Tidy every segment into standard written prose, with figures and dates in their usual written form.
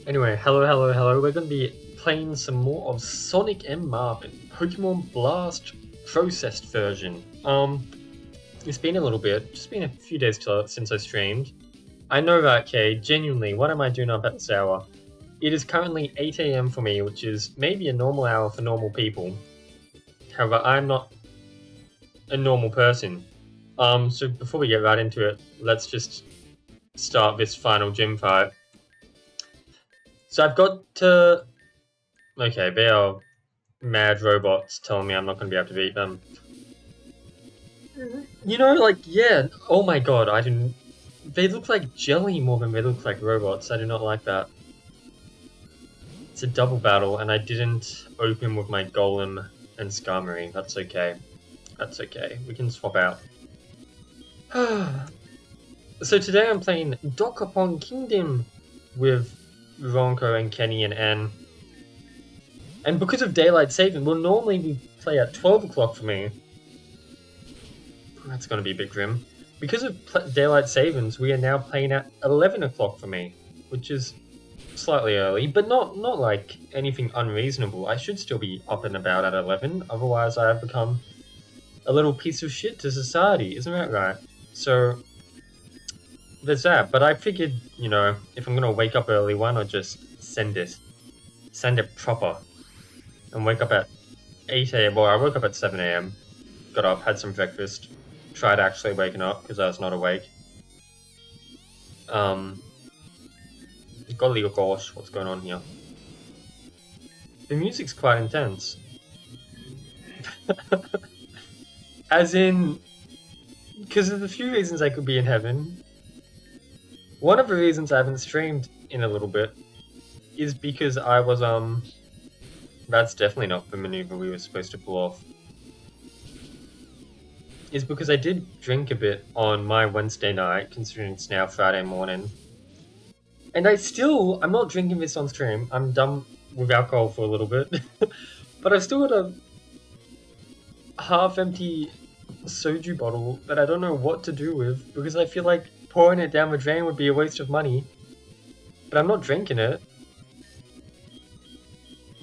Anyway, hello. We're going to be playing some more of Sonic and Marvin, Pokemon Blast processed version. It's been a little bit, just been a few days since I streamed. I know that, okay, genuinely, what am I doing up at this hour? It is currently 8 a.m. for me, which is maybe a normal hour for normal people. However, I'm not a normal person. So before we get right into it, let's just start this final gym fight. So I've got to... Okay, they are mad robots telling me I'm not going to be able to beat them. You know, like, yeah, oh my god, I didn't... They look like jelly more than they look like robots. I do not like that. It's a double battle, and I didn't open with my Golem and Skarmory. That's okay. That's okay. We can swap out. So today I'm playing Dokapon Kingdom with Ronko and Kenny and Ann. And because of daylight saving, well, normally we play at 12 o'clock for me. That's going to be a bit grim. Because of daylight savings, we are now playing at 11 o'clock for me, which is slightly early, but not like anything unreasonable. I should still be up and about at 11, otherwise I have become a little piece of shit to society, isn't that right? So there's that, but I figured, you know, if I'm going to wake up early, why not just send it proper, and wake up at 8 a.m. Well, I woke up at 7 a.m., got up, had some breakfast, tried actually waking up because I was not awake. Golly gosh, what's going on here? The music's quite intense. As in, because of the few reasons I could be in heaven. One of the reasons I haven't streamed in a little bit is because I was, that's definitely not the maneuver we were supposed to pull off. Is because I did drink a bit on my Wednesday night, considering it's now Friday morning. And I'm not drinking this on stream. I'm done with alcohol for a little bit. But I've still got a half-empty soju bottle that I don't know what to do with, because I feel like pouring it down the drain would be a waste of money. But I'm not drinking it.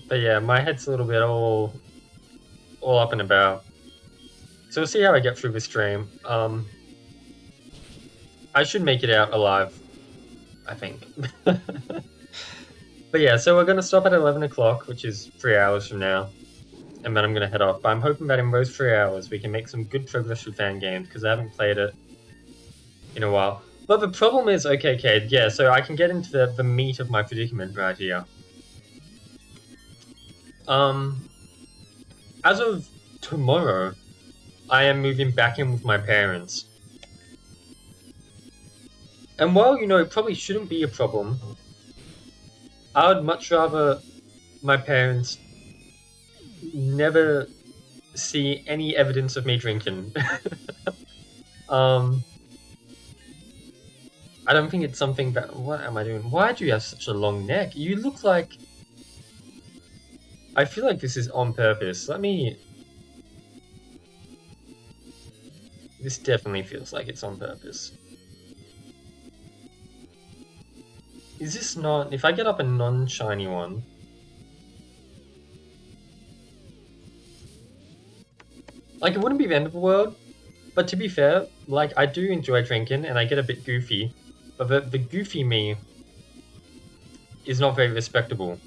But yeah, my head's a little bit all up and about. So we'll see how I get through this stream. I should make it out alive, I think. But yeah, so we're going to stop at 11 o'clock, which is 3 hours from now. And then I'm going to head off. But I'm hoping that in those 3 hours we can make some good progress with fan games, because I haven't played it in a while. But the problem is, okay, Cade, yeah, so I can get into the meat of my predicament right here. As of tomorrow, I am moving back in with my parents. And while, you know, it probably shouldn't be a problem, I would much rather my parents never see any evidence of me drinking. I don't think it's something that... What am I doing? Why do you have such a long neck? You look like... I feel like this is on purpose. Let me... This definitely feels like it's on purpose. Is this not... If I get up a non-shiny one... Like, it wouldn't be the end of the world, but to be fair, like, I do enjoy drinking, and I get a bit goofy, but the goofy me is not very respectable.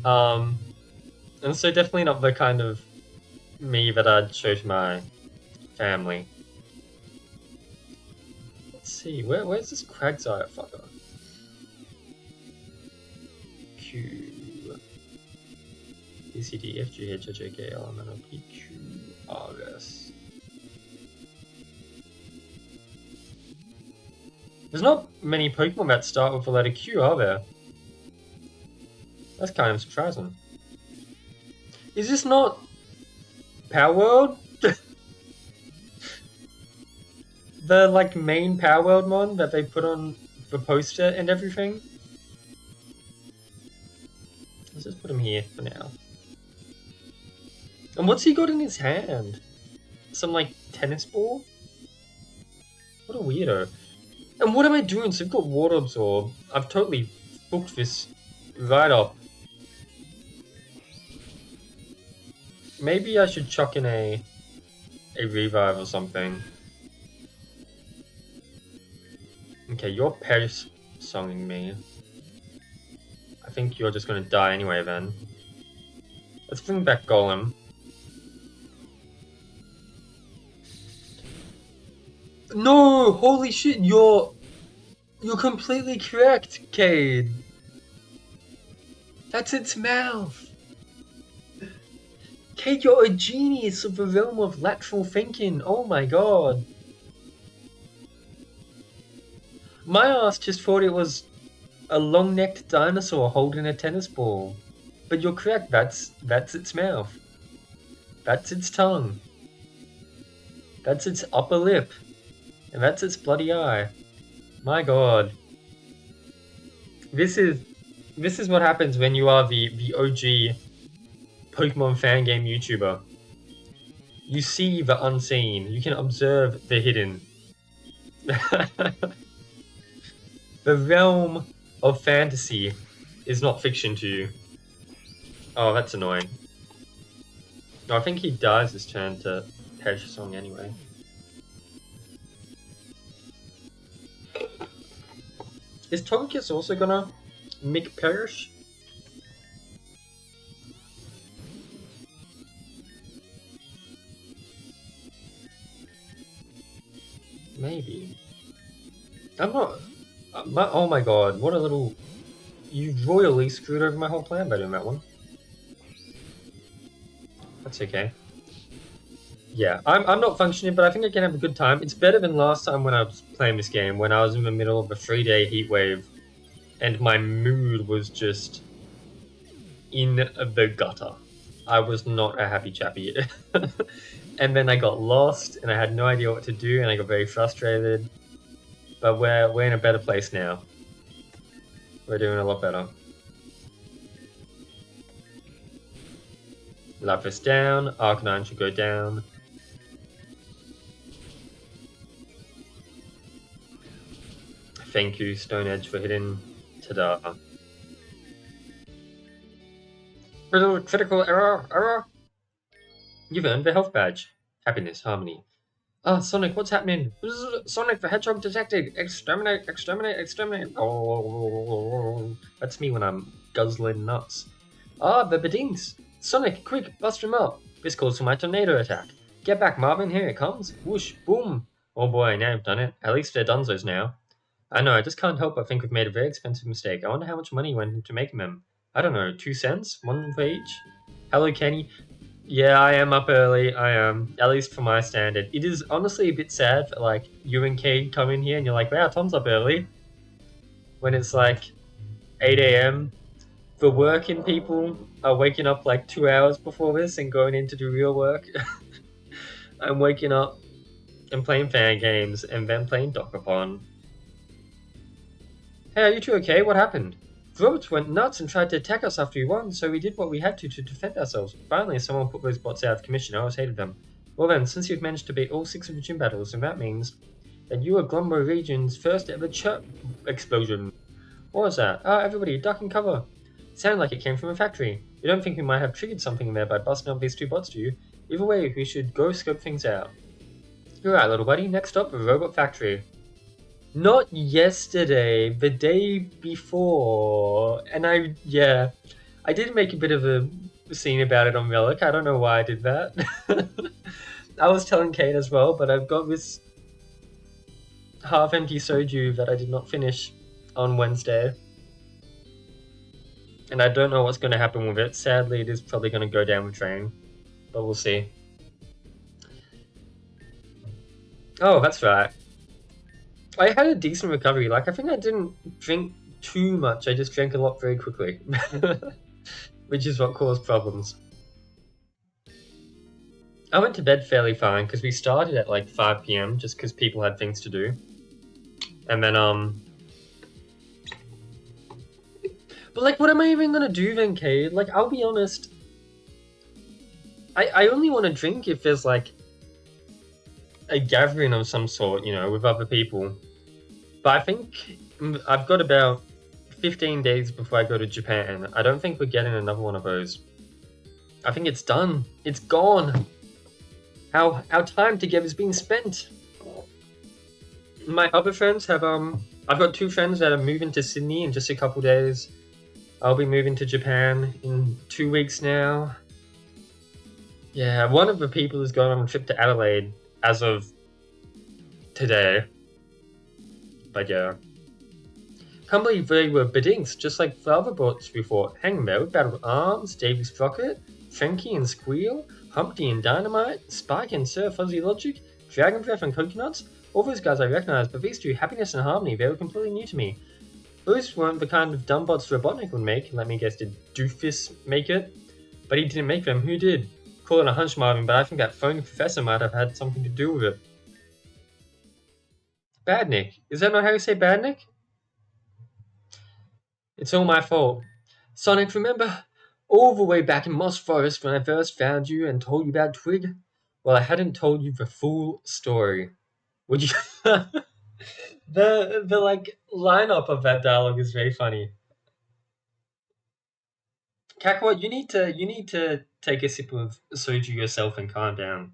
And so definitely not the kind of me that I'd show to my family. Let's see, where's this Quagsire fucker? Q... A, C, D, F, G, H, I, J, K, L, M, N, O, P, Q, R, S. There's not many Pokemon that start with the letter Q, are there? That's kind of surprising. Is this not Power World? The, like, main Power World mon that they put on the poster and everything? Let's just put him here for now. And what's he got in his hand? Some, like, tennis ball? What a weirdo. And what am I doing? So I've got Water Absorb. I've totally booked this right up. Maybe I should chuck in a revive or something. Okay, you're perish songing me. I think you're just gonna die anyway then. Let's bring back Golem. No! Holy shit, you're completely correct, Cade. That's its mouth. Cade, you're a genius of the realm of lateral thinking. Oh my god. My ass just thought it was a long-necked dinosaur holding a tennis ball. But you're correct, that's its mouth. That's its tongue. That's its upper lip. And that's its bloody eye. My god. This is what happens when you are the OG Pokemon fan game YouTuber. You see the unseen. You can observe the hidden. The realm of fantasy is not fiction to you. Oh, that's annoying. No, I think he dies this turn to Perish Song anyway. Is Togekiss also gonna make Perish? Maybe. I'm not... oh my god, what a little... You royally screwed over my whole plan by doing that one. That's okay. Yeah, I'm not functioning, but I think I can have a good time. It's better than last time when I was playing this game, when I was in the middle of a 3-day heat wave, and my mood was just in the gutter. I was not a happy chappy. And then I got lost, and I had no idea what to do, and I got very frustrated. But we're in a better place now. We're doing a lot better. Lapis down, Arcanine should go down. Thank you, Stone Edge, for hitting. Ta-da. Critical error! You've earned the health badge. Happiness, harmony. Ah, Sonic, what's happening? Sonic the Hedgehog detected! Exterminate! Oh, that's me when I'm guzzling nuts. Ah, the Bedinks! Sonic, quick, bust him up! This calls for my tornado attack. Get back, Marvin, here it comes. Whoosh, boom! Oh boy, now you've done it. At least they're Dunzos now. I know, I just can't help but think we've made a very expensive mistake. I wonder how much money went into making them. I don't know, 2 cents? 1 for each? Hello, Kenny. Yeah, I am up early. I am, at least for my standard. It is honestly a bit sad that, like, you and Cade come in here and you're like, wow, Tom's up early. When it's like 8 a.m. The working people are waking up like 2 hours before this and going in to do real work. I'm waking up and playing fan games and then playing Dokapon. Hey, are you two okay? What happened? The robots went nuts and tried to attack us after we won, so we did what we had to defend ourselves. Finally, someone put those bots out of commission. I always hated them. Well then, since you've managed to beat all 6 of the gym battles, then that means that you are Glumbo region's first ever chirp explosion. What was that? Ah, everybody, duck and cover. Sounded like it came from a factory. You don't think we might have triggered something there by busting up these 2 bots, do you? Either way, we should go scope things out. You're right, little buddy. Next up, a robot factory. Not yesterday, the day before. And I did make a bit of a scene about it on Relic. I don't know why I did that. I was telling Kate as well, but I've got this half-empty soju that I did not finish on Wednesday. And I don't know what's going to happen with it. Sadly, it is probably going to go down the drain. But we'll see. Oh, that's right. I had a decent recovery. Like, I think I didn't drink too much. I just drank a lot very quickly. Which is what caused problems. I went to bed fairly fine because we started at like 5 p.m. just because people had things to do. And then, But like, what am I even gonna do then, Cade? Like, I'll be honest. I only want to drink if there's like a gathering of some sort, you know, with other people. But I think I've got about 15 days before I go to Japan. I don't think we're getting another one of those. I think it's done. It's gone. Our time together has been spent. My other friends have I've got 2 friends that are moving to Sydney in just a couple days. I'll be moving to Japan in 2 weeks now. Yeah, one of the people is going on a trip to Adelaide as of today. But yeah. Can't believe they were bedinks, just like the other boats before. Hangman, Battle Arms, Davy Sprocket, Frankie and Squeal, Humpty and Dynamite, Spike and Sir Fuzzy Logic, Dragon Breath and Coconuts. All those guys I recognize, but these two, Happiness and Harmony, they were completely new to me. Those weren't the kind of dumb bots Robotnik would make. Let me guess, did Doofus make it? But he didn't make them. Who did? Call it a hunch, Marvin, but I think that phony professor might have had something to do with it. Badnik. Is that not how you say Badnik? It's all my fault. Sonic, remember? All the way back in Moss Forest when I first found you and told you about Twig? Well, I hadn't told you the full story. Would you... the like lineup of that dialogue is very funny. Kakarot, you need to take a sip of soju yourself and calm down.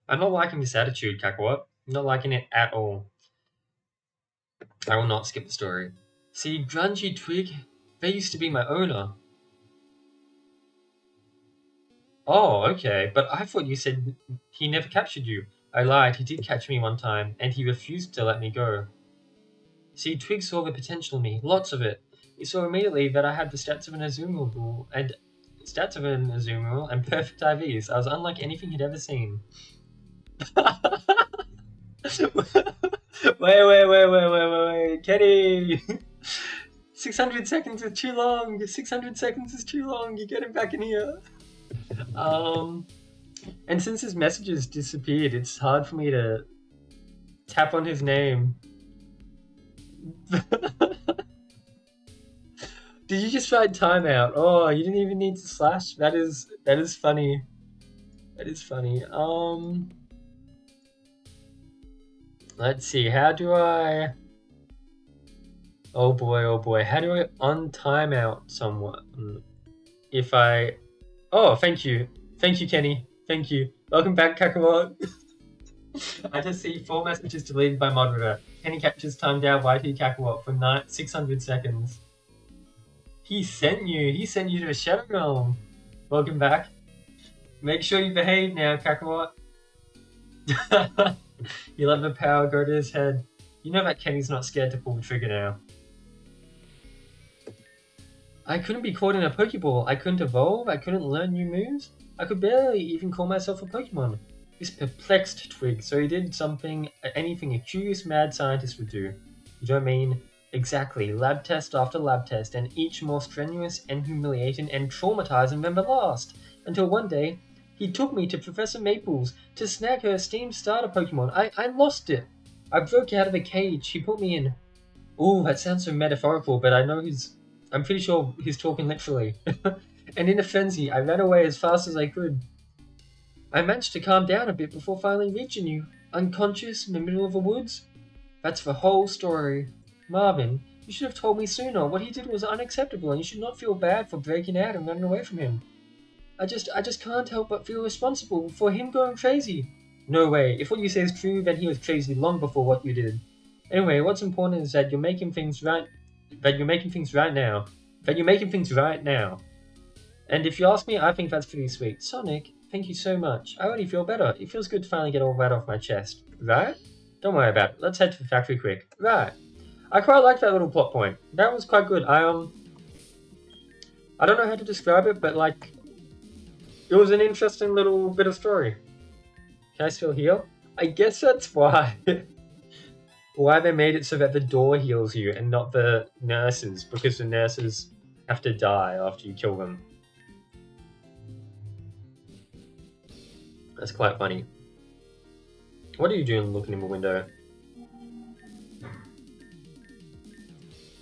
I'm not liking this attitude, Kakarot. I'm not liking it at all. I will not skip the story. See, Grungy Twig, they used to be my owner. Oh, okay, but I thought you said he never captured you. I lied, he did catch me one time, and he refused to let me go. See, Twig saw the potential in me, lots of it. He saw immediately that I had the stats of an Azumarill and perfect IVs. I was unlike anything he'd ever seen. Wait, Kenny! 600 seconds is too long! 600 seconds is too long! You get him back in here! And since his messages disappeared, it's hard for me to tap on his name. Did you just write timeout? Oh, you didn't even need to slash? That is funny. That is funny. Let's see, how do I... Oh boy, how do I untimeout someone? If I... Oh, thank you, Kenny. Thank you. Welcome back, Kakarot. I just see 4 messages deleted by moderator. Kenny captures timed out YT Kakarot for 600 seconds. He sent you to a Shadow Realm. Welcome back. Make sure you behave now, Kakarot. You let the power go to his head. You know that Kenny's not scared to pull the trigger now. I couldn't be caught in a Pokeball. I couldn't evolve. I couldn't learn new moves. I could barely even call myself a Pokemon. This perplexed Twig, so he did anything a curious mad scientist would do. You don't mean? Exactly, lab test after lab test, and each more strenuous and humiliating and traumatizing than the last. Until one day, he took me to Professor Maples to snag her esteemed starter Pokemon. I lost it. I broke out of the cage. He put me in. Ooh, that sounds so metaphorical, but I'm pretty sure he's talking literally. And in a frenzy, I ran away as fast as I could. I managed to calm down a bit before finally reaching you, unconscious in the middle of the woods. That's the whole story. Marvin, you should have told me sooner. What he did was unacceptable, and you should not feel bad for breaking out and running away from him. I just can't help but feel responsible for him going crazy. No way. If what you say is true, then he was crazy long before what you did. Anyway, what's important is that you're making things right. That you're making things right now. And if you ask me, I think that's pretty sweet. Sonic, thank you so much. I already feel better. It feels good to finally get all that off my chest. Right? Don't worry about it. Let's head to the factory quick. Right. I quite like that little plot point. That was quite good. I don't know how to describe it, but like, it was an interesting little bit of story. Can I still heal? I guess that's why they made it so that the door heals you and not the nurses, because the nurses have to die after you kill them. That's quite funny. What are you doing looking in the window?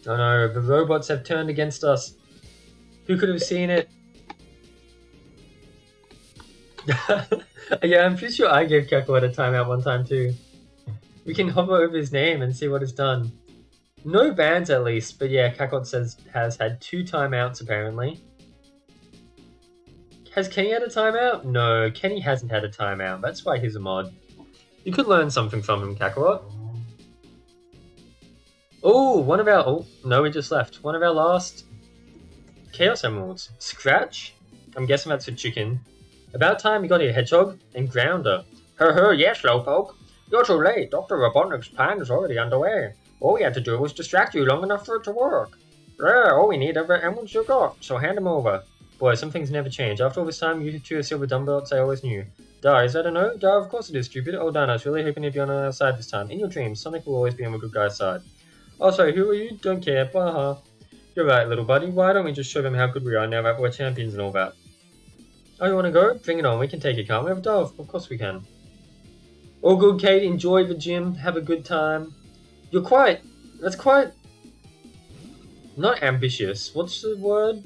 Oh no, the robots have turned against us. Who could have seen it? Yeah, I'm pretty sure I gave Kakarot a timeout one time too. We can hover over his name and see what it's done. No bans at least, but yeah, Kakot says has had 2 timeouts apparently. Has Kenny had a timeout? No, Kenny hasn't had a timeout. That's why he's a mod. You could learn something from him, Kakarot. Oh, one of our... Oh, no, he just left. One of our last Chaos Emeralds. Scratch? I'm guessing that's for chicken. About time you got here, Hedgehog. And Grounder. Yes, Slowpoke. You're too late. Dr. Robotnik's plan is already underway. All we had to do was distract you long enough for it to work. There, all we need are the emeralds you got, so hand them over. Boy, some things never change. After all this time, you two are silver dumbbells I always knew. Duh, is that a no? Duh, of course it is, stupid. Oh, darn, I was really hoping to be on our side this time. In your dreams, Sonic will always be on the good guy's side. Oh, sorry, who are you? Don't care. Baha. You're right, little buddy. Why don't we just show them how good we are now that we're champions and all that? Oh, you want to go? Bring it on. We can take it, can't we? Of course we can. All good, Kate. Enjoy the gym. Have a good time. That's quite... Not ambitious. What's the word?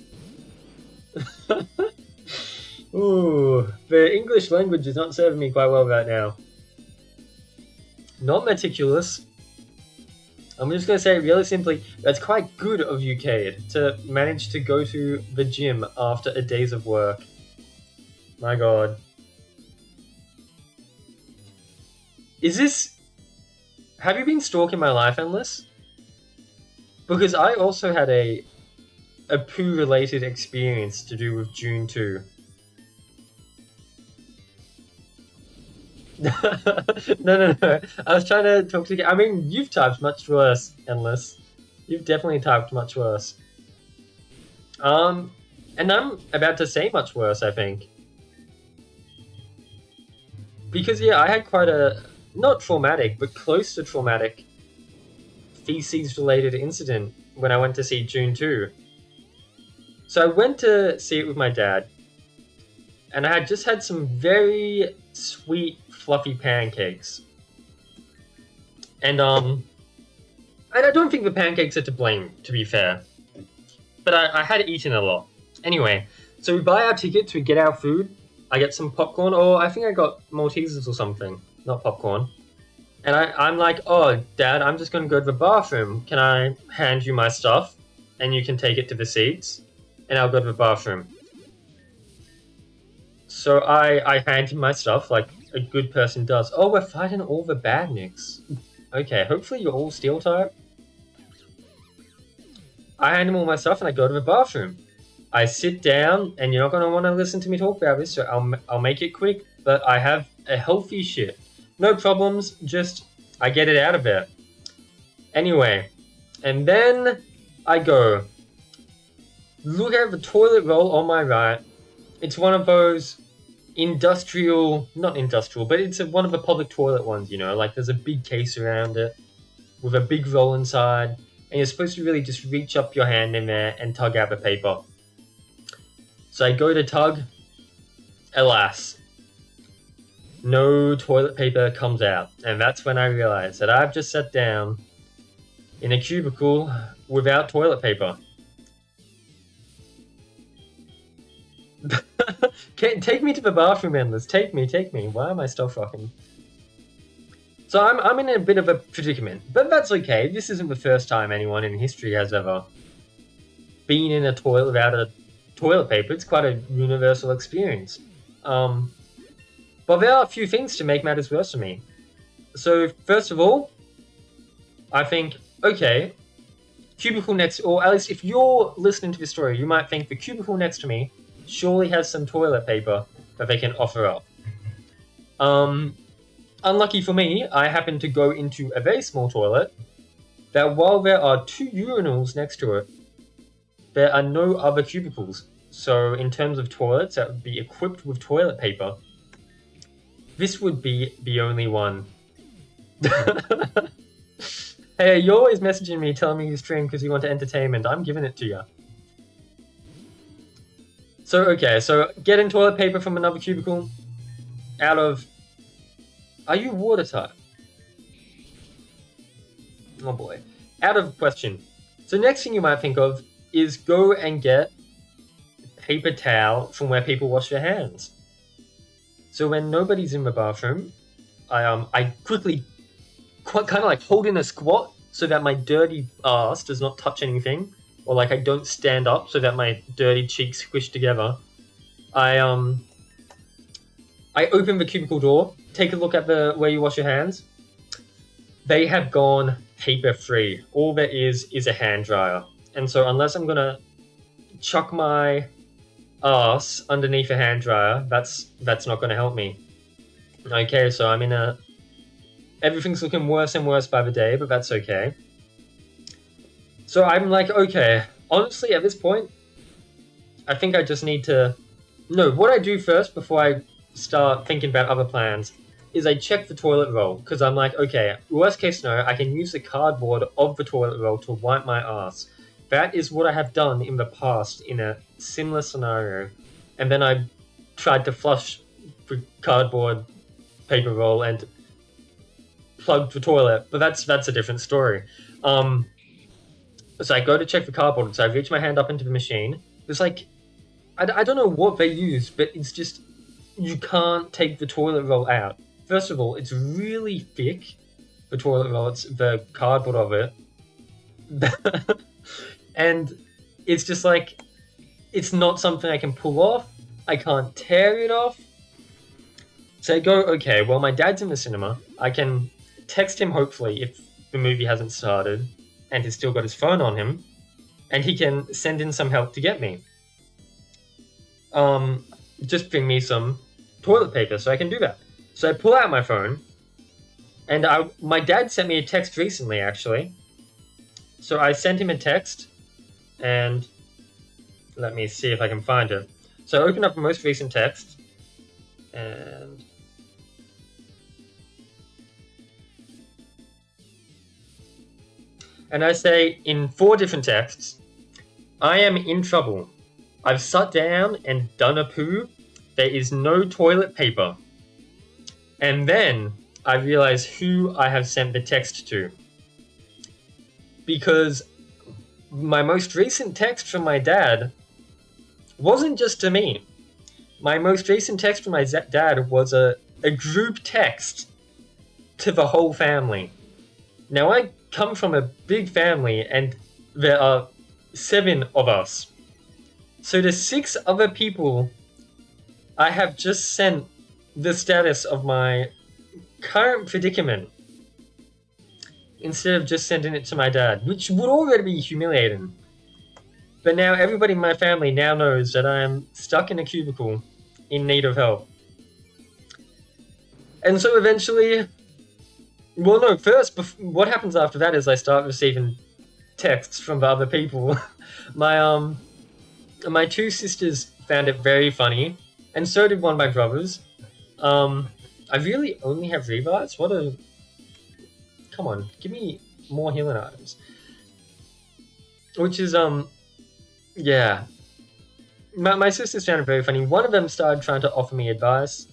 Ooh, the English language is not serving me quite well right now. Not meticulous. I'm just going to say really simply, that's quite good of you, Cade, to manage to go to the gym after a days of work. My god. Is this... Have you been stalking my life, Endless? Because I also had a poo-related experience to do with June 2. No. I was trying to talk to you. I mean, you've typed much worse, Endless. You've definitely typed much worse. And I'm about to say much worse, I think. Because, yeah, I had quite a... Not traumatic, but close to traumatic feces-related incident when I went to see June 2. So I went to see it with my dad. And I had just had some very sweet, fluffy pancakes. And I don't think the pancakes are to blame, to be fair. But I had eaten a lot. Anyway, so we buy our tickets, we get our food. I get some popcorn, or I think I got Maltesers or something. Not popcorn. And I'm like, oh, Dad, I'm just going to go to the bathroom. Can I hand you my stuff? And you can take it to the seats? And I'll go to the bathroom. So I hand him my stuff like a good person does. Oh, we're fighting all the badniks. Okay, hopefully you're all steel type. I hand him all my stuff and I go to the bathroom. I sit down, and you're not going to want to listen to me talk about this, so I'll make it quick, but I have a healthy shit. No problems, just I get it out of there. Anyway, and then I go. Look at the toilet roll on my right. It's one of those not industrial, but it's one of the public toilet ones, you know, like there's a big case around it with a big roll inside, and you're supposed to really just reach up your hand in there and tug out the paper. So I go to tug, alas, no toilet paper comes out, and that's when I realize that I've just sat down in a cubicle without toilet paper. Take me to the bathroom, Endless. Take me. Why am I still fucking? So I'm in a bit of a predicament, but that's okay. This isn't the first time anyone in history has ever been in a toilet without a toilet paper. It's quite a universal experience. But there are a few things to make matters worse for me. So first of all, I think, okay, cubicle next, or at least if you're listening to this story, you might think the cubicle next to me surely has some toilet paper that they can offer up. Unlucky for me, I happen to go into a very small toilet that while there are 2 urinals next to it, there are no other cubicles. So in terms of toilets that would be equipped with toilet paper, this would be the only one. Hey, you're always messaging me telling me you stream because you want entertainment. I'm giving it to you. So, okay, so getting toilet paper from another cubicle out of... Are you watertight? Oh boy. Out of question. So next thing you might think of is go and get paper towel from where people wash their hands. So when nobody's in the bathroom, I quickly, kind of like hold in a squat, so that my dirty ass does not touch anything, or like I don't stand up so that my dirty cheeks squish together, I open the cubicle door, take a look at the where you wash your hands. They have gone paper free. All there is a hand dryer. And so unless I'm gonna chuck my ass underneath a hand dryer, that's not gonna help me. Okay, so I'm in a... Everything's looking worse and worse by the day, but that's okay. So I'm like, okay, honestly, at this point, I think I just need to... No, what I do first before I start thinking about other plans is I check the toilet roll, because I'm like, okay, worst case scenario, I can use the cardboard of the toilet roll to wipe my ass. That is what I have done in the past in a similar scenario. And then I tried to flush the cardboard paper roll and plug the toilet, but that's a different story. So I go to check the cardboard, so I reach my hand up into the machine. It's like, I don't know what they use, but it's just, you can't take the toilet roll out. First of all, it's really thick, the toilet roll, it's the cardboard of it. And it's just like, it's not something I can pull off. I can't tear it off. So I go, okay, well, my dad's in the cinema. I can text him, hopefully, if the movie hasn't started and he's still got his phone on him, and he can send in some help to get me. Just bring me some toilet paper so I can do that. So I pull out my phone, and my dad sent me a text recently, actually. So I sent him a text, and let me see if I can find it. So I open up the most recent text, and I say in 4 different texts, I am in trouble. I've sat down and done a poo. There is no toilet paper. And then I realize who I have sent the text to. Because my most recent text from my dad wasn't just to me. My most recent text from my dad was a group text to the whole family. Now, I come from a big family, and there are 7 of us. So to 6 other people, I have just sent the status of my current predicament instead of just sending it to my dad, which would already be humiliating. But now everybody in my family now knows that I am stuck in a cubicle in need of help. And so eventually... Well, no, first, what happens after that is I start receiving texts from the other people. My 2 sisters found it very funny, and so did one of my brothers. I really only have revives? Come on, give me more healing items. Which is, yeah. My sisters found it very funny. One of them started trying to offer me advice.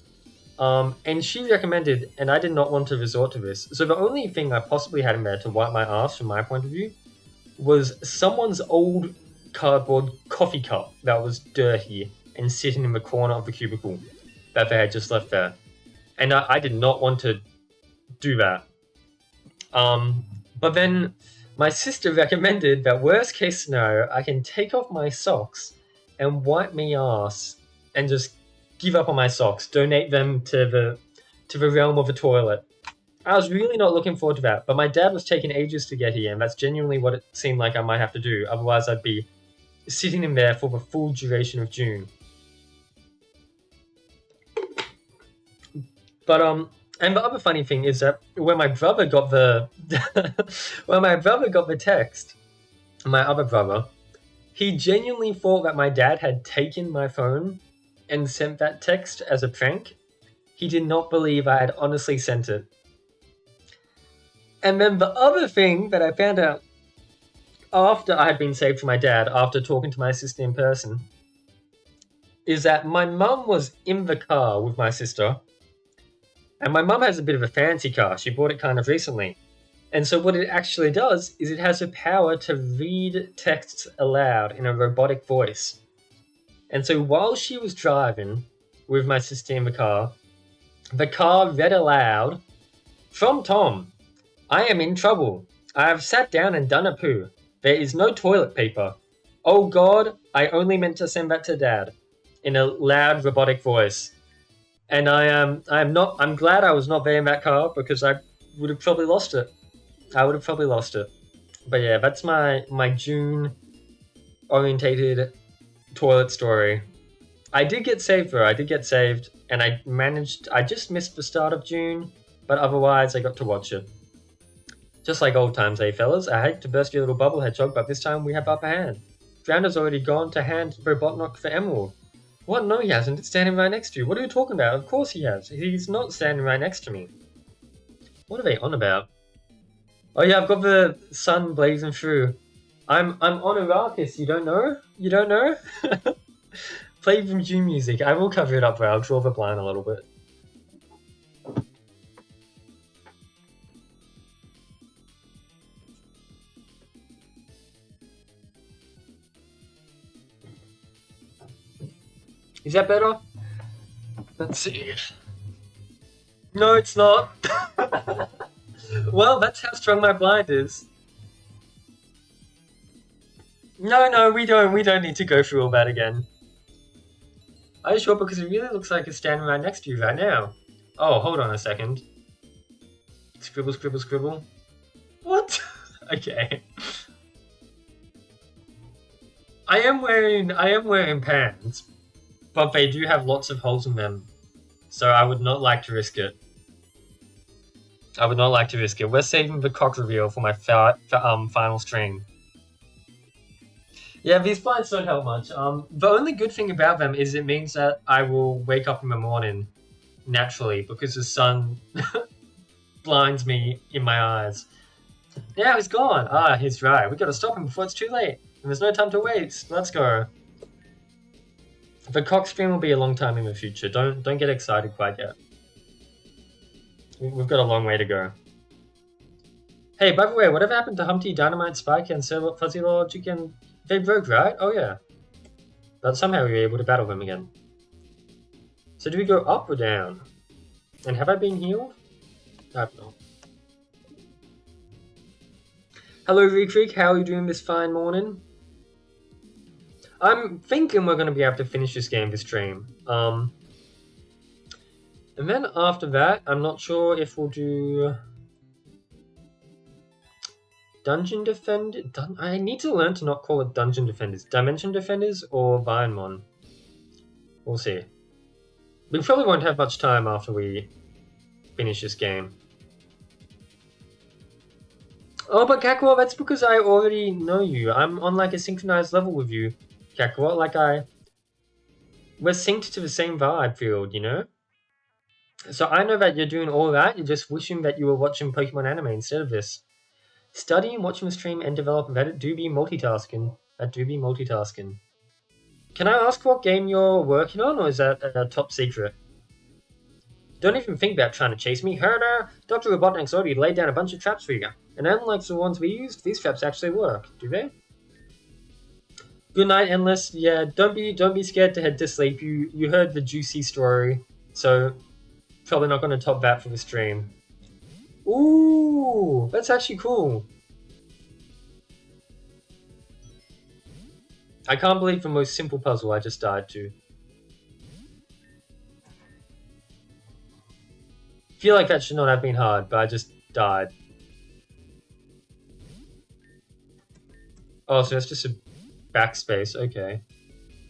And she recommended, and I did not want to resort to this, so the only thing I possibly had in there to wipe my ass from my point of view was someone's old cardboard coffee cup that was dirty and sitting in the corner of the cubicle that they had just left there. And I did not want to do that. But then my sister recommended that worst case scenario, I can take off my socks and wipe me ass and just give up on my socks, donate them to the realm of the toilet. I was really not looking forward to that, but my dad was taking ages to get here, and that's genuinely what it seemed like I might have to do. Otherwise, I'd be sitting in there for the full duration of June. But and the other funny thing is that when my brother got the text, my other brother, he genuinely thought that my dad had taken my phone and sent that text as a prank. He did not believe I had honestly sent it. And then the other thing that I found out after I had been saved from my dad, after talking to my sister in person, is that my mum was in the car with my sister. And my mum has a bit of a fancy car. She bought it kind of recently. And so what it actually does is it has the power to read texts aloud in a robotic voice. And so while she was driving with my sister in the car read aloud from Tom, I am in trouble. I have sat down and done a poo. There is no toilet paper. Oh God, I only meant to send that to Dad. In a loud robotic voice. And I'm glad I was not there in that car because I would have probably lost it. I would have probably lost it. But yeah, that's my June orientated toilet story. I did get saved though. I did get saved, and I just missed the start of June, but otherwise I got to watch it. Just like old times, eh, fellas? I hate to burst your little bubble, Hedgehog, but this time we have upper hand. Drownder's already gone to hand Robotnik for Emerald. What? No, he hasn't. It's standing right next to you. What are you talking about? Of course he has. He's not standing right next to me. What are they on about? Oh yeah, I've got the sun blazing through. I'm on Arrakis. You don't know? You don't know? Play from June music. I will cover it up, bro. I'll draw the blind a little bit. Is that better? Let's see. No, it's not. Well, that's how strong my blind is. No, we don't need to go through all that again. Are you sure? Because it really looks like it's standing right next to you right now. Oh, hold on a second. Scribble, scribble, scribble. What? Okay. I am wearing pants, but they do have lots of holes in them, so I would not like to risk it. I would not like to risk it. We're saving the cock reveal for my final stream. Yeah, these blinds don't help much. The only good thing about them is it means that I will wake up in the morning naturally because the sun blinds me in my eyes. Yeah, he's gone. Ah, he's right. We gotta stop him before it's too late. And there's no time to wait. Let's go. The cock stream will be a long time in the future. Don't get excited quite yet. We've got a long way to go. Hey, by the way, whatever happened to Humpty, Dynamite, Spike, and Fuzzy Logic and... They broke, right? Oh yeah. But somehow we were able to battle them again. So do we go up or down? And have I been healed? I have not. Hello, Recreek. How are you doing this fine morning? I'm thinking we're going to be able to finish this game this stream. And then after that, I'm not sure if we'll do... Dungeon Defender? I need to learn to not call it Dungeon Defenders. Dimension Defenders or Vinemon? We'll see. We probably won't have much time after we finish this game. Oh, but Kakarot, that's because I already know you. I'm on like a synchronized level with you, Kakarot. We're synced to the same vibe field, you know? So I know that you're doing all that. You're just wishing that you were watching Pokemon anime instead of this. Studying, watching the stream, and developing that do be multitasking. Can I ask what game you're working on, or is that a top secret? Don't even think about trying to chase me. Herder, Dr. Robotnik's already laid down a bunch of traps for you. And unlike the ones we used, these traps actually work, do they? Good night, Endless. Yeah, don't be scared to head to sleep. You heard the juicy story, so probably not going to top that for the stream. Ooh, that's actually cool. I can't believe the most simple puzzle I just died to. I feel like that should not have been hard, but I just died. Oh, so that's just a backspace, okay.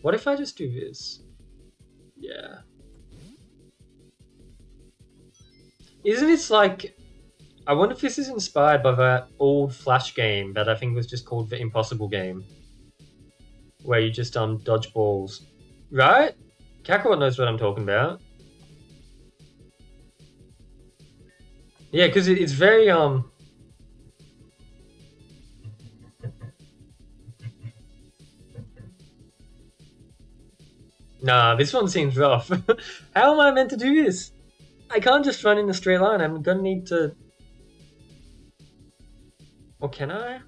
What if I just do this? Yeah. Isn't this like... I wonder if this is inspired by that old Flash game that I think was just called the Impossible game. Where you just dodge balls. Right? Kakarot knows what I'm talking about. Yeah, because it's very Nah, this one seems rough. How am I meant to do this? I can't just run in a straight line. I'm gonna need to... Or can I?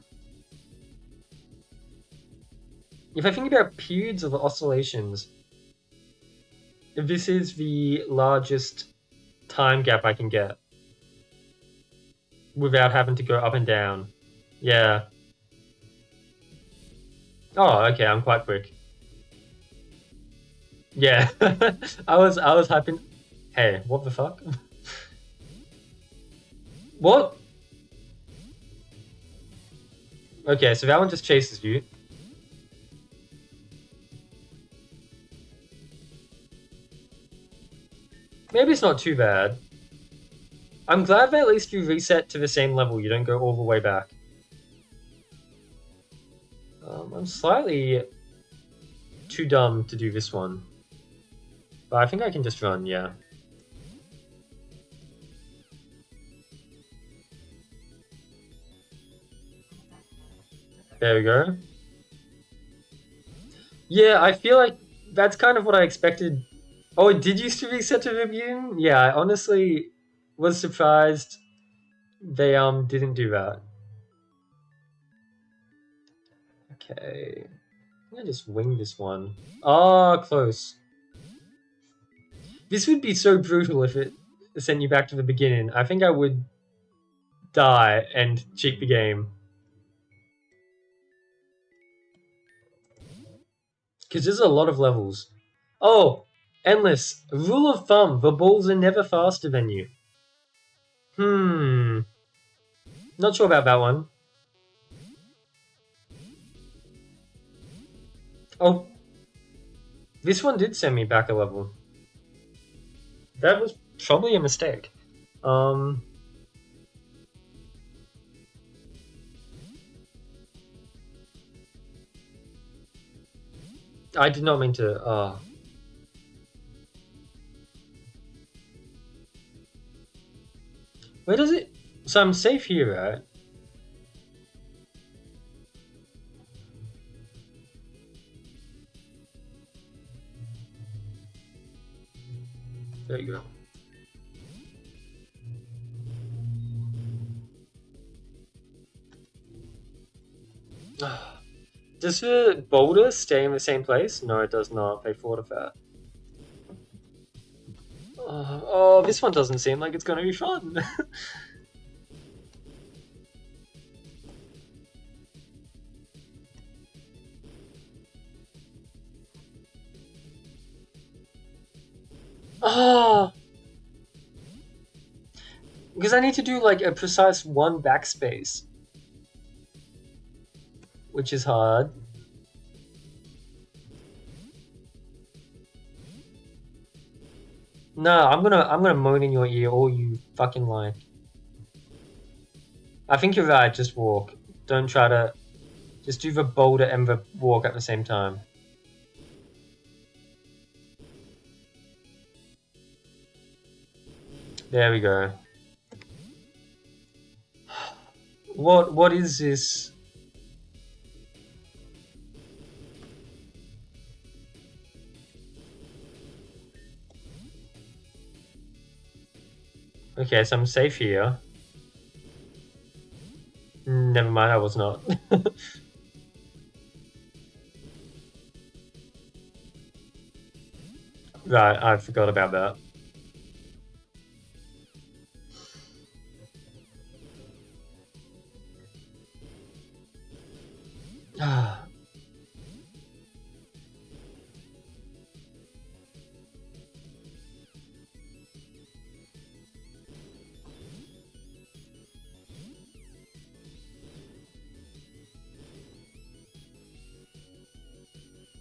If I think about periods of oscillations, this is the largest time gap I can get without having to go up and down. Yeah. Oh, okay, I'm quite quick. Yeah. I was hyping. Hey, what the fuck? What? Okay, so that one just chases you. Maybe it's not too bad. I'm glad that at least you reset to the same level. You don't go all the way back. I'm slightly too dumb to do this one. But I think I can just run, yeah. There we go. Yeah, I feel like that's kind of what I expected. Oh, it did used to reset to the beginning? Yeah, I honestly was surprised they didn't do that. Okay. I'm gonna just wing this one. Ah, close. This would be so brutal if it sent you back to the beginning. I think I would die and cheat the game. Because there's a lot of levels. Oh, endless. Rule of thumb, the balls are never faster than you. Hmm. Not sure about that one. Oh, this one did send me back a level. That was probably a mistake. Um, I did not mean to. Where does it? So I'm safe here, right? There you go. Does the boulder stay in the same place? No, it does not. They fortify. Oh, this one doesn't seem like it's going to be fun. Oh, because I need to do like a precise one backspace, which is hard. No, I'm gonna moan in your ear all you fucking like. I think you're right. Just walk. Don't try to. Just do the boulder and the walk at the same time. There we go. What is this? Okay, so I'm safe here. Never mind, I was not. Right, I forgot about that.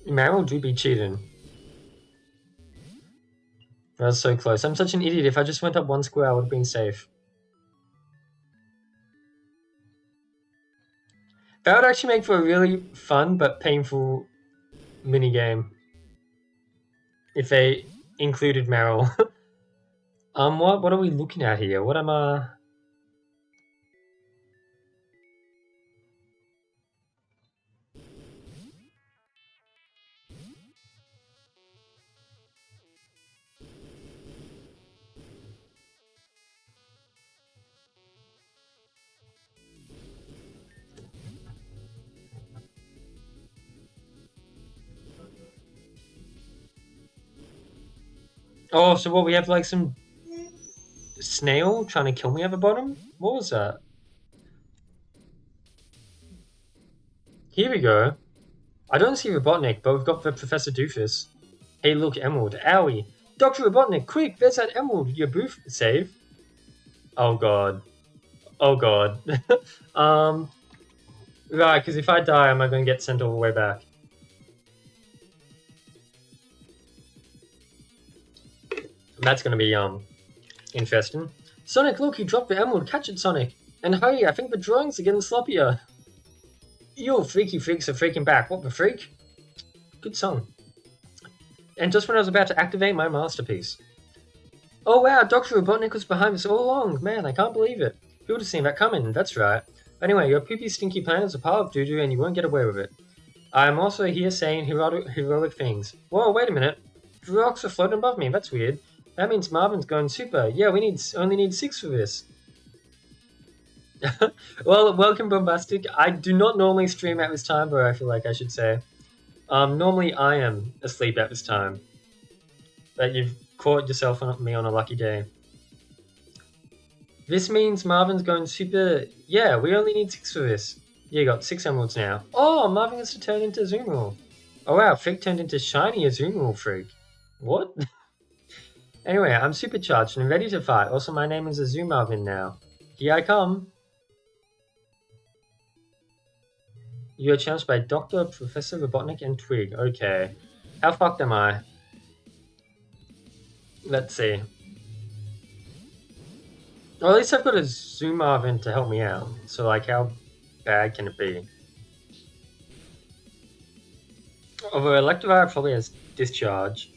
Meryl do be cheating. That was so close. I'm such an idiot. If I just went up one square, I would have been safe. That would actually make for a really fun but painful mini game if they included Meryl. What are we looking at here? What am I? Oh, so what? We have like some snail trying to kill me at the bottom. What was that? Here we go. I don't see Robotnik, but we've got the Professor Doofus. Hey, look, Emerald. Owie. Dr. Robotnik, quick, there's that Emerald. Your booth save. Oh, God. Oh, God. Right, because if I die, am I going to get sent all the way back? That's going to be, interesting. Sonic, look, you dropped the emerald. Catch it, Sonic. And hurry, I think the drawings are getting sloppier. You freaky freaks are freaking back. What the freak? Good song. And just when I was about to activate my masterpiece. Oh wow, Dr. Robotnik was behind this all along. Man, I can't believe it. Who would have seen that coming? That's right. Anyway, your poopy stinky plan is a pile of doo-doo and you won't get away with it. I'm also here saying heroic things. Whoa, wait a minute. The rocks are floating above me. That's weird. That means Marvin's going super. Yeah, we only need 6 for this. Well, welcome, Bombastic. I do not normally stream at this time, but I feel like I should say. Normally I am asleep at this time. But you've caught yourself on me on a lucky day. This means Marvin's going super... Yeah, we only need 6 for this. Yeah, you got 6 emeralds now. Oh, Marvin gets to turn into Azumarill. Oh wow, Freak turned into shiny Azumarill Freak. What? Anyway, I'm supercharged and ready to fight. Also, my name is Azumarvin now. Here I come. You are challenged by Dr. Professor Robotnik and Twig. Okay. How fucked am I? Let's see. Well, at least I've got a Azumarvin to help me out. So, like, how bad can it be? Although Electivire probably has Discharge.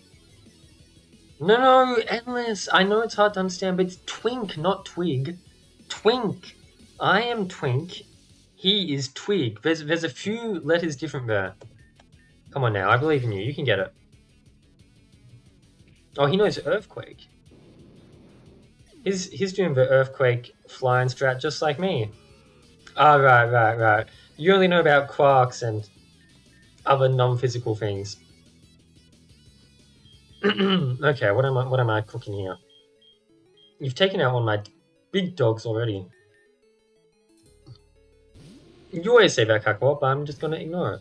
No, Endless! I know it's hard to understand, but it's Twink, not Twig. Twink! I am Twink. He is Twig. There's a few letters different there. Come on now, I believe in you. You can get it. Oh, he knows Earthquake. He's doing the Earthquake flying strat just like me. Ah, right. You only know about quarks and other non-physical things. Okay, what am I cooking here? You've taken out one of my big dogs already. You always say that, Kakarot, but I'm just gonna ignore it.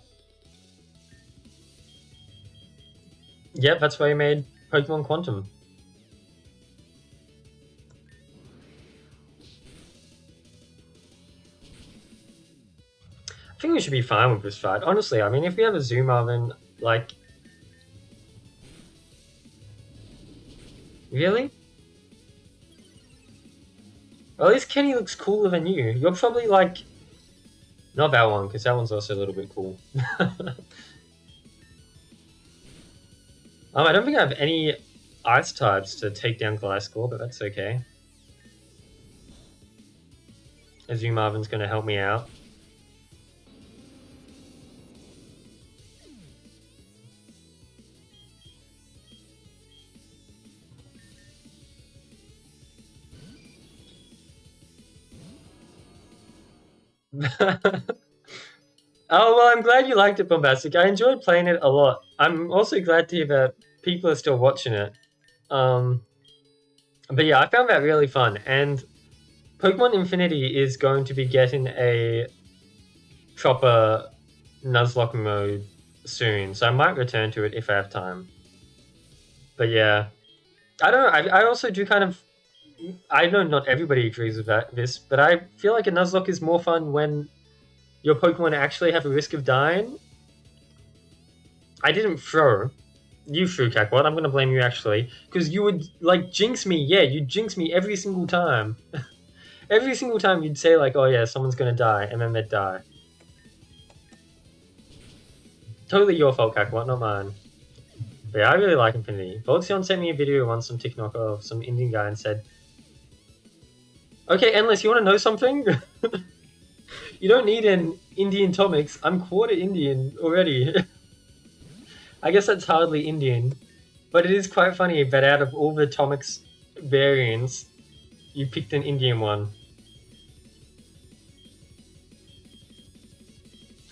Yep, that's why you made Pokemon Quantum. I think we should be fine with this fight. Honestly, I mean, if we have a Azumarvin, like... Really? Well, at least Kenny looks cooler than you. You're probably like... Not that one, because that one's also a little bit cool. I don't think I have any ice types to take down Gliscor, but that's okay. Azumarvin's going to help me out. Oh, well, I'm glad you liked it, Bombastic. I enjoyed playing it a lot. I'm also glad to hear that people are still watching it. But yeah, I found that really fun. And Pokemon Infinity is going to be getting a proper Nuzlocke mode soon. So I might return to it if I have time. But yeah. I don't know. I also do kind of... I know not everybody agrees with this, but I feel like a Nuzlocke is more fun when your Pokemon actually have a risk of dying. I didn't throw. You threw, Kakarot. I'm gonna blame you, actually. Because you would, like, jinx me. Yeah, you'd jinx me every single time. Every single time you'd say, like, oh yeah, someone's gonna die, and then they'd die. Totally your fault, Kakarot, not mine. But yeah, I really like Infinity. Volxion sent me a video once on TikTok of some Indian guy and said, okay, Endless, you want to know something? You don't need an Indian Tomix. I'm quarter Indian already. I guess that's hardly Indian. But it is quite funny that out of all the Tomix variants, you picked an Indian one.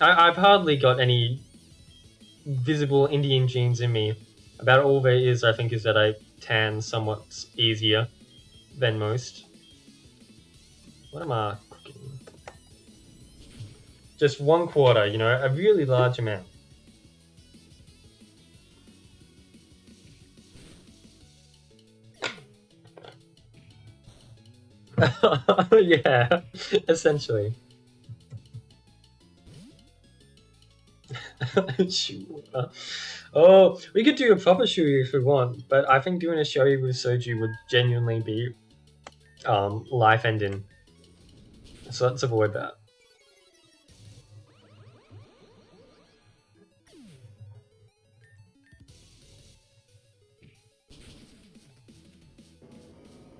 I've hardly got any visible Indian genes in me. About all there is, I think, is that I tan somewhat easier than most. What am I cooking? Just 1/4, you know, a really large amount. Yeah, essentially. Sure. Oh, we could do a proper shoey if we want, but I think doing a shoey with soju would genuinely be life ending. So let's avoid that.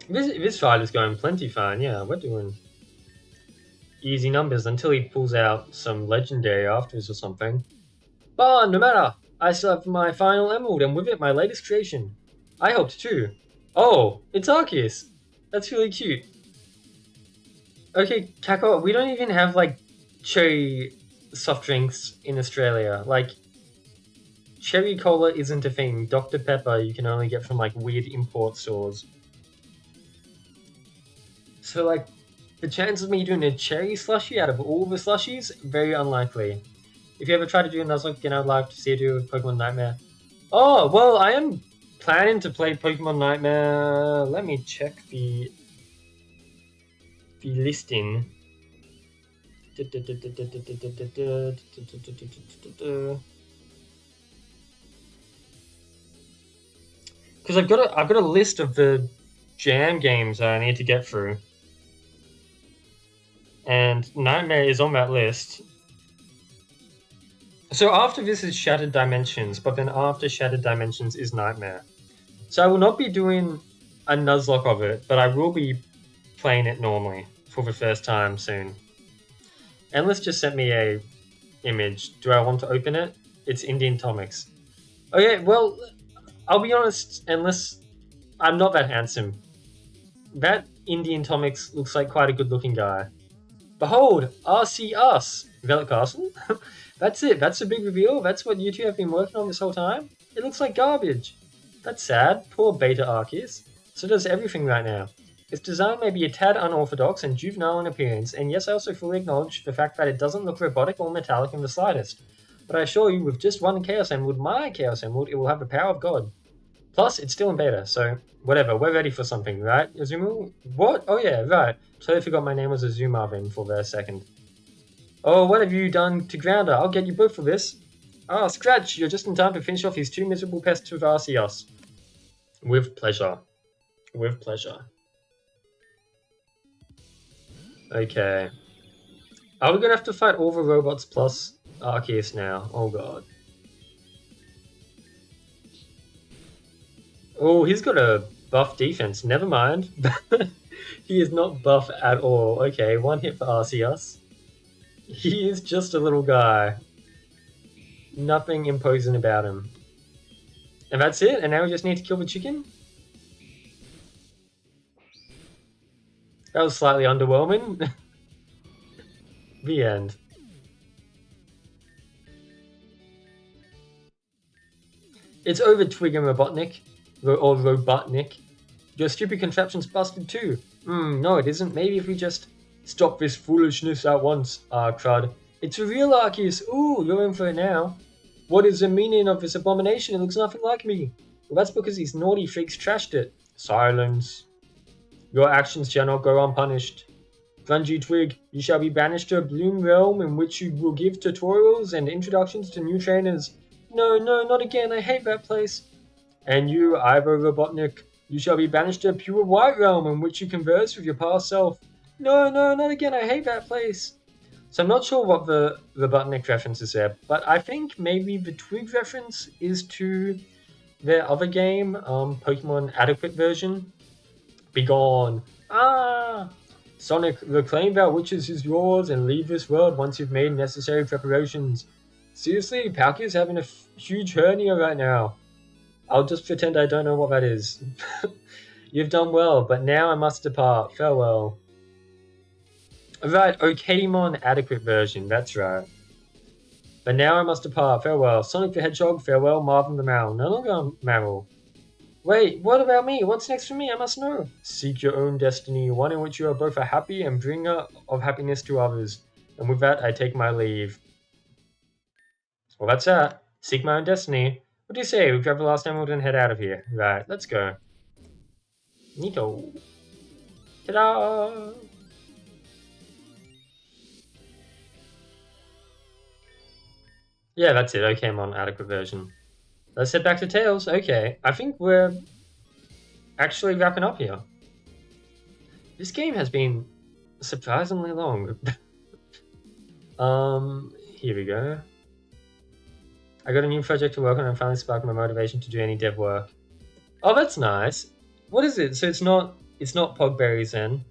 This fight is going plenty fine. Yeah, we're doing easy numbers until he pulls out some legendary afterwards or something. But no matter, I still have my final emerald and with it my latest creation. I helped too. Oh, it's Arceus. That's really cute. Okay, Kako, we don't even have like cherry soft drinks in Australia. Like, cherry cola isn't a thing. Dr. Pepper you can only get from like weird import stores. So like, the chance of me doing a cherry slushy out of all the slushies, very unlikely. If you ever try to do a Nuzlocke again, I'd like to see you do Pokemon Nightmare. Oh, well, I am planning to play Pokemon Nightmare. Let me check the listing. Because I've got a list of the jam games that I need to get through, and Nightmare is on that list. So after this is Shattered Dimensions, but then after Shattered Dimensions is Nightmare. So I will not be doing a Nuzlocke of it, but I will be playing it normally for the first time soon. Endless just sent me a image. Do I want to open it? It's Indian Tomics. Okay, well, I'll be honest, Endless, I'm not that handsome. That Indian Tomics looks like quite a good-looking guy. Behold, RC Us! Velvet Castle? That's it, that's the big reveal? That's what you two have been working on this whole time? It looks like garbage. That's sad. Poor Beta Arceus. So does everything right now. Its design may be a tad unorthodox and juvenile in appearance, and yes, I also fully acknowledge the fact that it doesn't look robotic or metallic in the slightest. But I assure you, with just one Chaos Emerald, my Chaos Emerald, it will have the power of God. Plus, it's still in beta, so whatever, we're ready for something, right, Azumu? What? Oh yeah, right. Totally forgot my name was Azuma then for a second. Oh, what have you done to Grounder? I'll get you both for this. Ah, Scratch, you're just in time to finish off these two miserable pests with Arceus. With pleasure. With pleasure. Okay. Are we gonna have to fight all the robots plus Arceus now? Oh god. Oh, he's got a buff defense. Never mind. He is not buff at all. Okay, one hit for Arceus. He is just a little guy. Nothing imposing about him. And that's it? And now we just need to kill the chicken? That was slightly underwhelming. The end. It's over, Twig and Robotnik. Or Robotnik. Your stupid contraption's busted too. No it isn't. Maybe if we just stop this foolishness at once, crud. It's a real Arceus. Ooh, you're in for it now. What is the meaning of this abomination? It looks nothing like me. Well, that's because these naughty freaks trashed it. Silence. Your actions shall not go unpunished. Grungy Twig, you shall be banished to a Bloom realm in which you will give tutorials and introductions to new trainers. No, not again. I hate that place. And you, Ivo Robotnik, you shall be banished to a pure white realm in which you converse with your past self. No, not again. I hate that place. So I'm not sure what the Robotnik reference is there, but I think maybe the Twig reference is to their other game, Pokemon Adequate version. Begone. Ah! Sonic, reclaim that which is yours and leave this world once you've made necessary preparations. Seriously, Palkia's having a huge hernia right now. I'll just pretend I don't know what that is. You've done well, but now I must depart. Farewell. Right, Okemon Adequate version, that's right. But now I must depart. Farewell. Sonic the Hedgehog, farewell. Marvin the Mal. No longer Marvel. Wait, what about me? What's next for me? I must know. Seek your own destiny, one in which you are both a happy and bringer of happiness to others. And with that, I take my leave. Well, that's that. Seek my own destiny. What do you say? We grab the last emerald and head out of here. Right, let's go. Nico. Ta-da! Yeah, that's it. Okay, I'm on adequate version. Let's head back to Tails. Okay, I think we're actually wrapping up here. This game has been surprisingly long. Here we go. I got a new project to work on and finally sparked my motivation to do any dev work. Oh, that's nice. What is it? So it's not Pogberries then.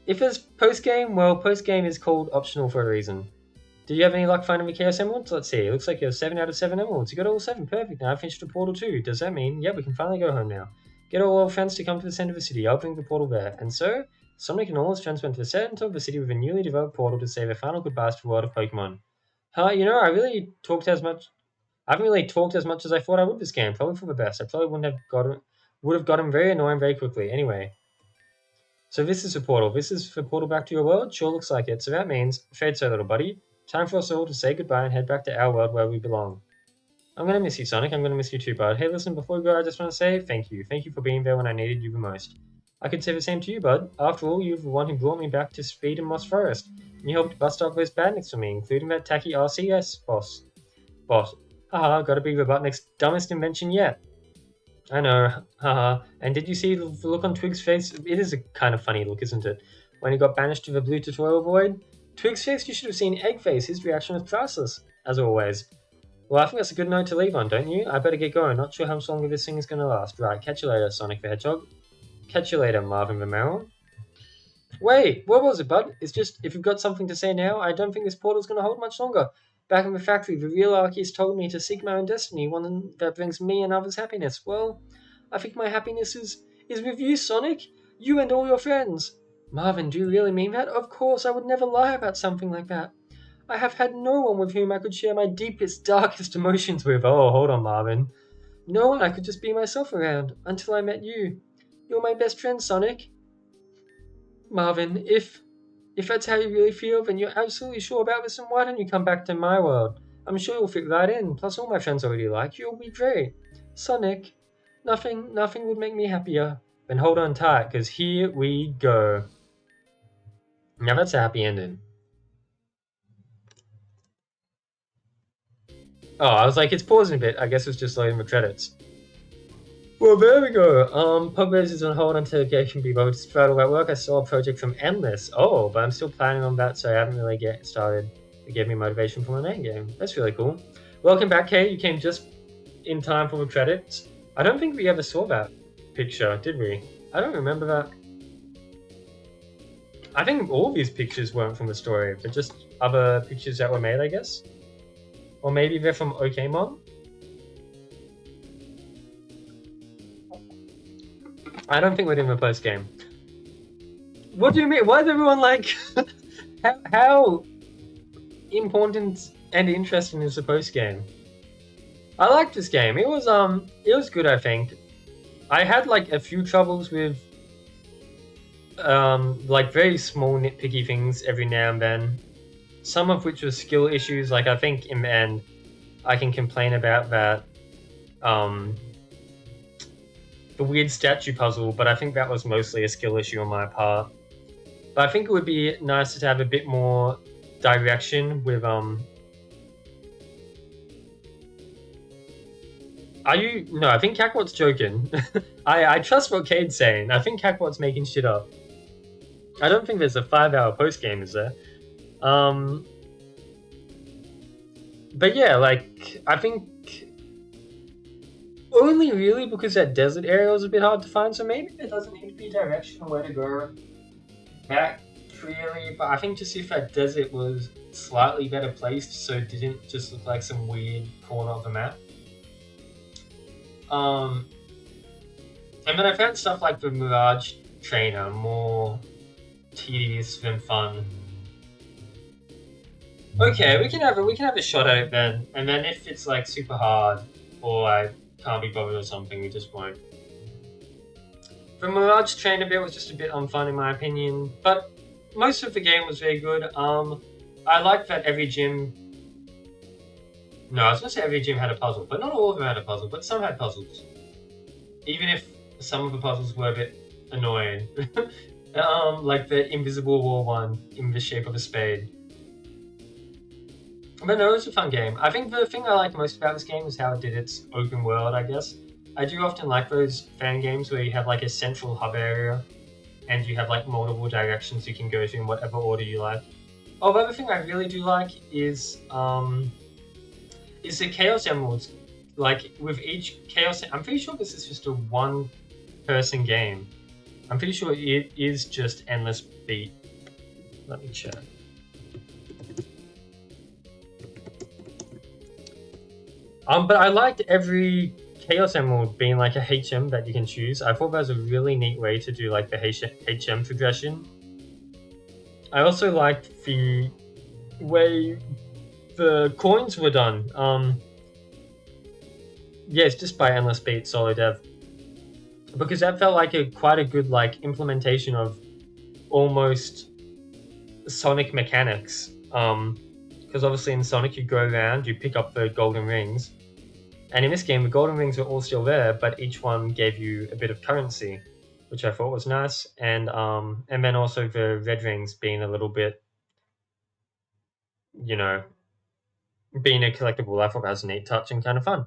If it's post-game, well, post-game is called optional for a reason. Did you have any luck finding the Chaos Emeralds? Let's see. It looks like you have 7 out of 7 emeralds. You got all 7. Perfect. Now I finished the portal too. Does that mean, yeah, we can finally go home now. Get all our friends to come to the center of the city. I'll bring the portal there. And so, Sonic and all his friends went to the center of the city with a newly developed portal to say their final goodbyes to the world of Pokemon. You know, I haven't really talked as much as I thought I would this game. Probably for the best. I probably would have gotten very annoying very quickly. Anyway. So this is the portal. This is the portal back to your world? Sure looks like it. So that means, afraid so, little buddy. Time for us all to say goodbye and head back to our world where we belong. I'm gonna miss you, Sonic. I'm gonna miss you too, bud. Hey, listen, before we go, I just want to say thank you. Thank you for being there when I needed you the most. I could say the same to you, bud. After all, you're the one who brought me back to speed in Moss Forest. And you helped bust up those badniks for me, including that tacky RCS boss. Haha, gotta be Robotnik's dumbest invention yet. I know, haha. And did you see the look on Twig's face? It is a kind of funny look, isn't it? When he got banished to the blue tutorial void? Twig's face, you should have seen Eggface. His reaction was priceless, as always. Well, I think that's a good note to leave on, don't you? I better get going. Not sure how much longer this thing is going to last. Right, catch you later, Sonic the Hedgehog. Catch you later, Marvin the Marrow. Wait, what was it, bud? It's just, if you've got something to say now, I don't think this portal's going to hold much longer. Back in the factory, the real Arceus told me to seek my own destiny, one that brings me and others happiness. Well, I think my happiness is with you, Sonic. You and all your friends. Marvin, do you really mean that? Of course, I would never lie about something like that. I have had no one with whom I could share my deepest, darkest emotions with. Oh, hold on, Marvin. No one I could just be myself around, until I met you. You're my best friend, Sonic. Marvin, if that's how you really feel, then you're absolutely sure about this, and why don't you come back to my world? I'm sure you'll fit right in, plus all my friends already like you. You'll be great. Sonic, nothing would make me happier. Then hold on tight, because here we go. Now that's a happy ending. Oh, I was like, it's pausing a bit. I guess it's just loading the credits. Well, there we go. Pugwares is on hold until it can be voted to start all that work. I saw a project from Endless. Oh, but I'm still planning on that, so I haven't really get started. It gave me motivation for my main game. That's really cool. Welcome back, Kate. You came just in time for the credits. I don't think we ever saw that picture, did we? I don't remember that. I think all these pictures weren't from the story, but just other pictures that were made, I guess. Or maybe they're from Pokémon. I don't think we're doing a post game. What do you mean? Why is everyone like? how important and interesting is the post game? I liked this game. It was good. I think. I had like a few troubles with like very small nitpicky things every now and then. Some of which was skill issues. Like I think in the end, I can complain about that. The weird statue puzzle, but I think that was mostly a skill issue on my part. But I think it would be nice to have a bit more direction with Are you? No, I think Kakarot's joking. I trust what Cade's saying. I think Kakarot's making shit up. I don't think there's a 5-hour post game, is there? But yeah, like I think only really because that desert area was a bit hard to find, so maybe there doesn't need to be direction on where to go back clearly, but I think just if that desert was slightly better placed so it didn't just look like some weird corner of the map. And then I found stuff like the Mirage Trainer more tedious than fun. Okay, we can have a shot at it then, and then if it's like super hard or I can't be bothered or something, we just won't. The Mirage Trainer bit was just a bit unfun in my opinion, but most of the game was very good. I like that every gym. No, I was gonna say every gym had a puzzle, but not all of them had a puzzle. But some had puzzles, even if some of the puzzles were a bit annoying. Like the invisible wall one in the shape of a spade. But no, it was a fun game. I think the thing I liked most about this game is how it did its open world, I guess. I do often like those fan games where you have like a central hub area and you have like multiple directions you can go to in whatever order you like. Oh, the other thing I really do like is the Chaos Emeralds. Like with each Chaos, I'm pretty sure this is just a one-person game. I'm pretty sure it is just endless beat. Let me check. But I liked every Chaos Emerald being like a HM that you can choose. I thought that was a really neat way to do like the HM progression. I also liked the way the coins were done. Yeah, it's just by Endless Beat Solo Dev, because that felt like quite a good like implementation of almost Sonic mechanics. Because obviously in Sonic you go around, you pick up the golden rings, and in this game the golden rings are all still there, but each one gave you a bit of currency, which I thought was nice, and then also the red rings being a little bit, you know, being a collectible. I thought that was a neat touch and kind of fun.